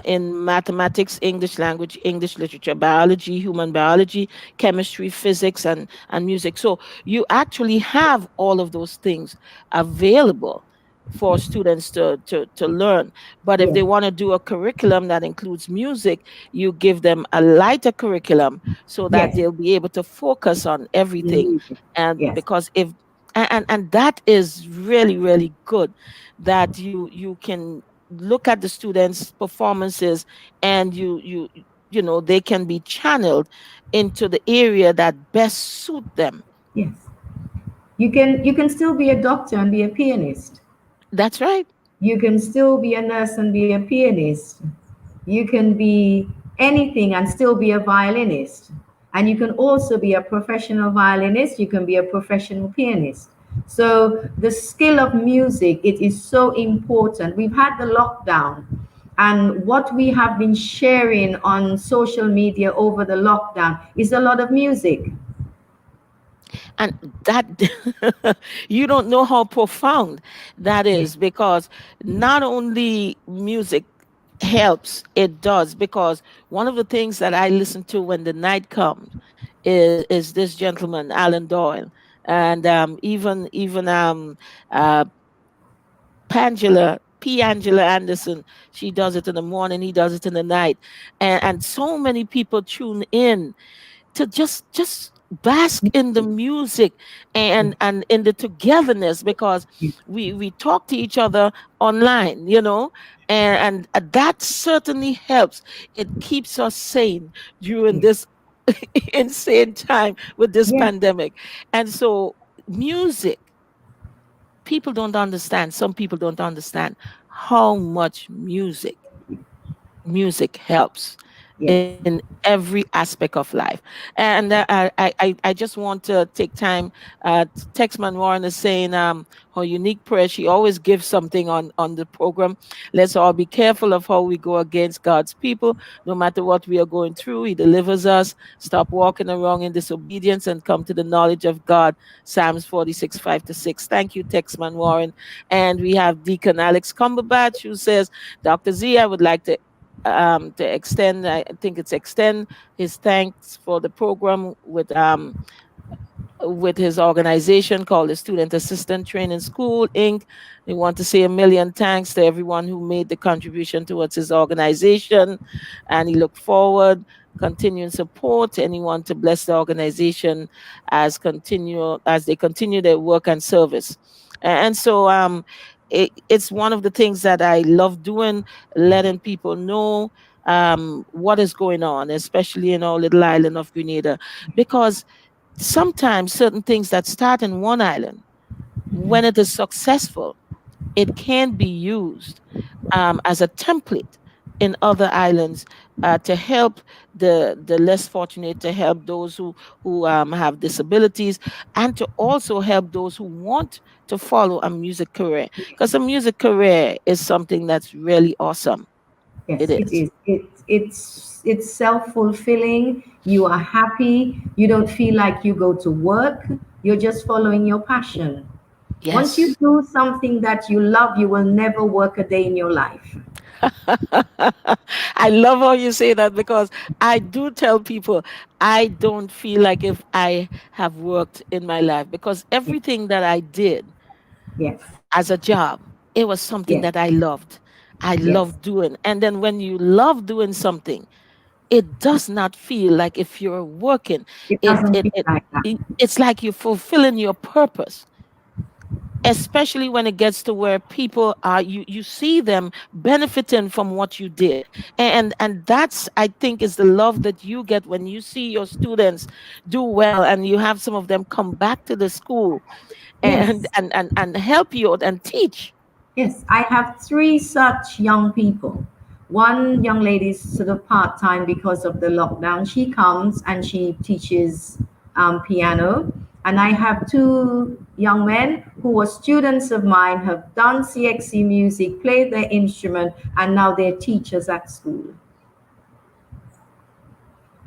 in mathematics, English language, English literature, biology, human biology, chemistry, physics, and music. So you actually have all of those things available for students to learn. But if Yes, they want to do a curriculum that includes music, you give them a lighter curriculum so that yes, they'll be able to focus on everything. music. And Yes, because if and that is really, really good, that you can look at the students performances, and they can be channeled into the area that best suit them. yes. You can still be a doctor and be a pianist. That's right. You can still be a nurse and be a pianist. You can be anything and still be a violinist. And you can also be a professional violinist. You can be a professional pianist. So the skill of music, it is so important. We've had the lockdown, and what we have been sharing on social media over the lockdown is a lot of music. And that you don't know how profound that Yes, is, because not only music helps, it does, because one of the things that I listen to when the night comes is this gentleman Alan Doyle, and even uh Angela Anderson. She does it in the morning, he does it in the night. And so many people tune in to just bask in the music yes, and in the togetherness, because yes, we talk to each other online, and that certainly helps. It keeps us sane during yes, this insane time with this yes, pandemic. And so music, people don't understand, some people don't understand how much music helps yes, in every aspect of life. And I just want to take time. Texman Warren is saying her unique prayer. She always gives something on the program. Let's all be careful of how we go against God's people. No matter what we are going through, He delivers us. Stop walking around in disobedience and come to the knowledge of God. Psalms 46, 5 to 6. Thank you, Texman Warren. And we have Deacon Alex Cumberbatch, who says, Dr. Z, I would like to extend, I think it's extend his thanks for the program with his organization called the Student Assistant Training School, Inc. We want to say a million thanks to everyone who made the contribution towards his organization, and he look forward continuing support anyone to bless the organization as they continue their work and service. And so it's one of the things that I love doing, letting people know what is going on, especially in our little island of Grenada, because sometimes certain things that start in one island, when it is successful, it can be used as a template in other islands to help the less fortunate, to help those who have disabilities, and to also help those who want to follow a music career. Because a music career is something that's really awesome. It yes, it is. is. It's self-fulfilling. You are happy. You don't feel like you go to work. You're just following your passion. Once you Yes. do something that you love, you will never work a day in your life. I love how you say that, because I do tell people I don't feel like if I have worked in my life, because Yes, everything that I did Yes. as a job. It was something Yes. that I loved. I Yes. loved doing. And then when you love doing something, it does not feel like if you're working. It It doesn't it feel it, like that. it's like you're fulfilling your purpose, especially when it gets to where people are, you see them benefiting from what you did. And that's, I think, is the love that you get when you see your students do well, and you have some of them come back to the school and Yes. help you out and teach. Yes, I have three such young people. One young lady is sort of part time because of the lockdown. She comes and she teaches piano. And I have two young men who were students of mine, have done CXC music, played their instrument, and now they're teachers at school.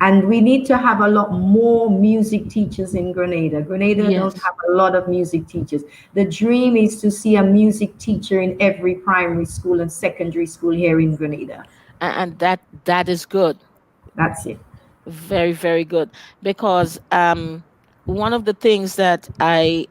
And we need to have a lot more music teachers in Grenada. Grenada don't Yes. have a lot of music teachers. The dream is to see a music teacher in every primary school and secondary school here in Grenada. And that is good. That's it. Very, very good. Because one of the things that I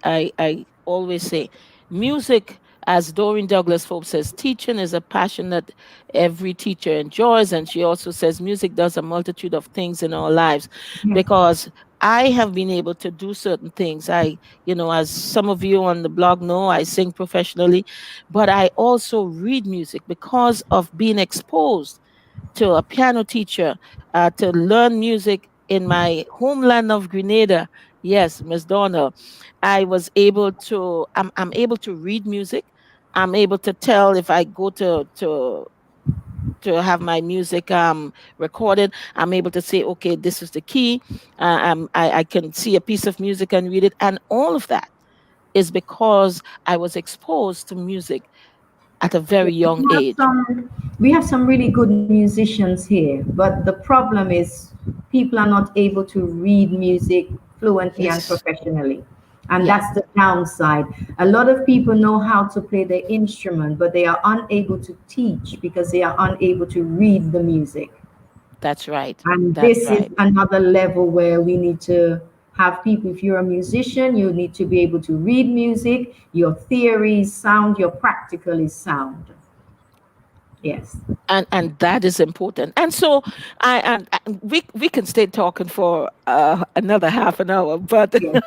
always say, music, as Doreen Douglas Forbes says, teaching is a passion that every teacher enjoys. And she also says music does a multitude of things in our lives. Yes. Because I have been able to do certain things. As some of you on the blog know, I sing professionally, but I also read music because of being exposed to a piano teacher, to learn music in my homeland of Grenada. Yes, Miss Donna, I'm able to read music. I'm able to tell if I go to have my music recorded. I'm able to say, okay, this is the key. I can see a piece of music and read it. And all of that is because I was exposed to music at a very young age. We have some really good musicians here, but the problem is people are not able to read music fluently and Yes. professionally. And Yeah, that's the downside. A lot of people know how to play their instrument, but they are unable to teach because they are unable to read the music. that's right. And That's this is right. another level where we need to have people. If you're a musician, you need to be able to read music. Your theory is sound, your practical is sound. Yes. And that is important. And so we can stay talking for another half an hour, but Yes.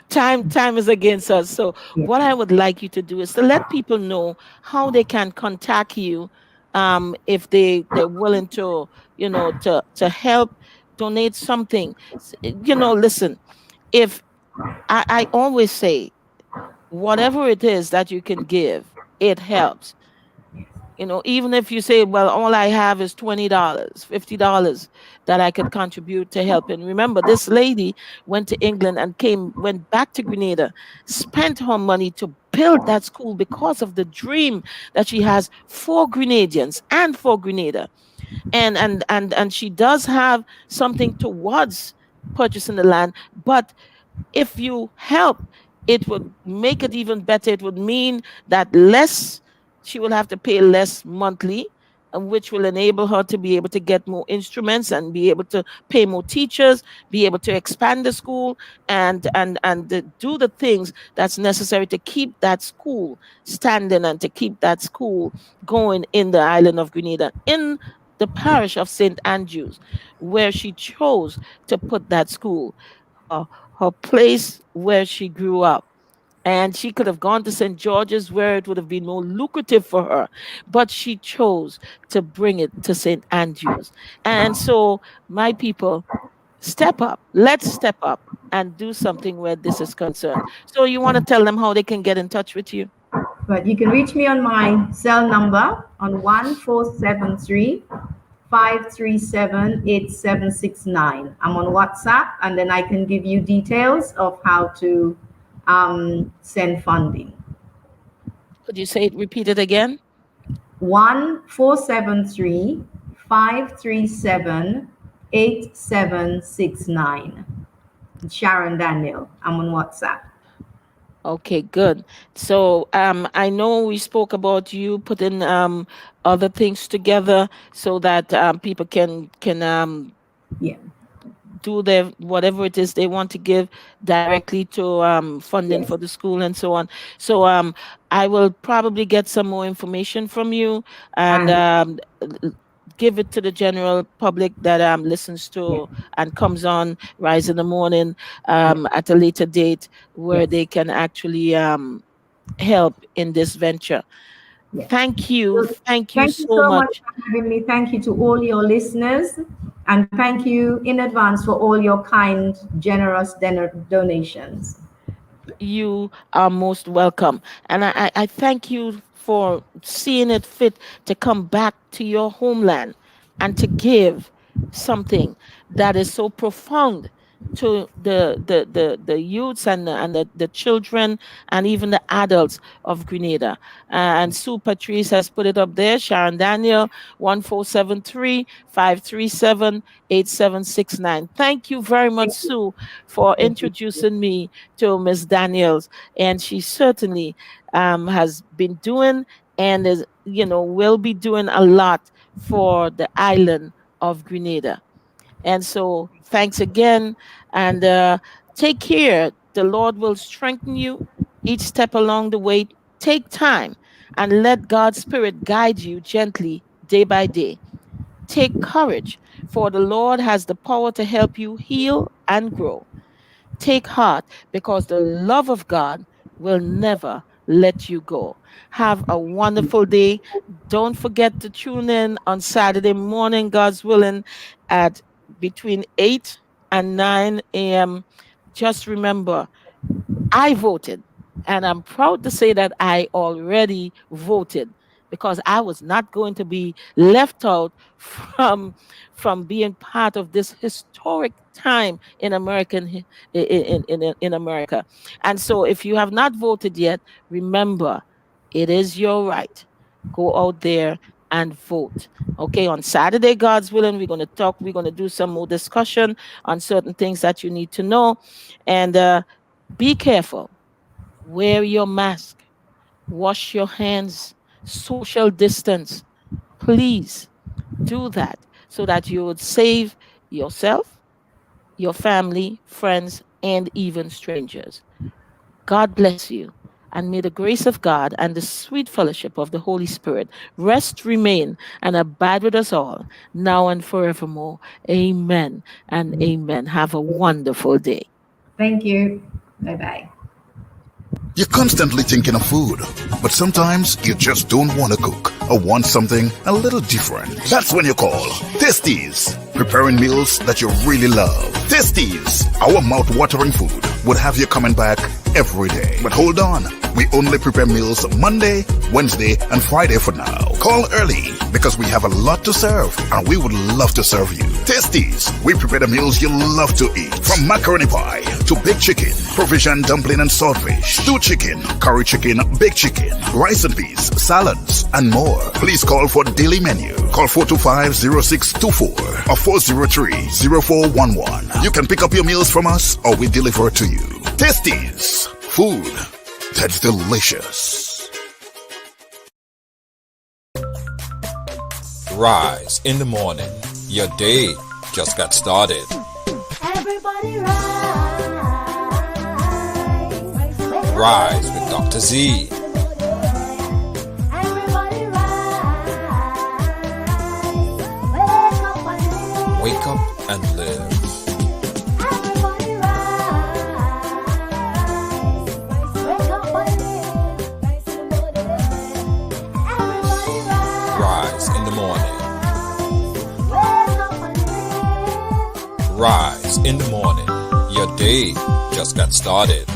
time is against us. So Yes. what I would like you to do is to let people know how they can contact you, if they're willing to, to help donate something. Listen, if I always say, whatever it is that you can give, it helps. Even if you say, well, all I have is $20, $50 that I could contribute to help. And remember, this lady went to England and went back to Grenada, spent her money to build that school because of the dream that she has for Grenadians and for Grenada. And she does have something towards purchasing the land, but if you help, it would make it even better. It would mean that she will have to pay less monthly, and which will enable her to be able to get more instruments and be able to pay more teachers, be able to expand the school, and do the things that's necessary to keep that school standing and to keep that school going in the island of Grenada, in the parish of St. Andrews, where she chose to put that school, uh, her place where she grew up. And she could have gone to St. George's, where it would have been more lucrative for her. But she chose to bring it to St. Andrews. And so, my people, step up. Let's step up and do something where this is concerned. So, you want to tell them how they can get in touch with you? But you can reach me on my cell number on 1473 537 8769. I'm on WhatsApp, and then I can give you details of how to send funding. Could you repeat it again? 1473 537 8769. Sharon Daniel. I'm on WhatsApp. Okay, good. So I know we spoke about you putting other things together so that people can Yeah. do their whatever it is they want to give directly to funding Yes. for the school and so on. So I will probably get some more information from you and And give it to the general public that listens yes, to and comes on Rise in the Morning yes, at a later date where yes, they can actually help in this venture. yes. Thank you. So Thank you thank you so so much much. for having me. Thank you to all your listeners. And thank you in advance for all your kind, generous donations. You are most welcome. And I thank you for seeing it fit to come back to your homeland and to give something that is so profound to the youths and the children and even the adults of Grenada. And Sue Patrice has put it up there. Sharon Daniel, 1473-537-8769. Thank you very much, Thank you. Sue, for Thank you. introducing me to Miss Daniels, and she certainly has been doing and is, will be doing a lot for the island of Grenada. And so, thanks again, and take care. The Lord will strengthen you each step along the way. Take time and let God's Spirit guide you gently day by day. Take courage, for the Lord has the power to help you heal and grow. Take heart because the love of God will never let you go. Have a wonderful day. Don't forget to tune in on Saturday morning, God's willing, at between 8 and 9 a.m. Just remember, I voted, and I'm proud to say that I already voted because I was not going to be left out from being part of this historic time in in America. And so, if you have not voted yet, remember, it is your right. Go out there and vote. Okay, on Saturday, God's willing, we're going to talk. We're going to do some more discussion on certain things that you need to know, and be careful. Wear your mask. Wash your hands. Social distance. Please do that so that you would save yourself, your family, friends, and even strangers. God bless you. And may the grace of God and the sweet fellowship of the Holy Spirit rest, remain, and abide with us all, now and forevermore. Amen and amen. Have a wonderful day. Thank you. Bye bye. You're constantly thinking of food, but sometimes you just don't want to cook or want something a little different. That's when you call Tasties, preparing meals that you really love. Tasties, our mouth-watering food, would have you coming back every day. But hold on, we only prepare meals Monday, Wednesday, and Friday for now. Call early because we have a lot to serve and we would love to serve you. Tasties, we prepare the meals you love to eat. From macaroni pie to baked chicken, provision dumpling and saltfish, stewed chicken, curry chicken, baked chicken, rice and peas, salads, and more. Please call for daily menu. Call 425-0624 or 403-0411. You can pick up your meals from us or we deliver to you. Tasties, food that's delicious. Rise in the morning. Your day just got started. Everybody rise. Rise with Dr. Zee. Everybody rise. Wake up and Wake up and live. live. Everybody rise. Wake up and live. Everybody Rise in the morning. wake up and live. Rise in the morning. Your day just got started.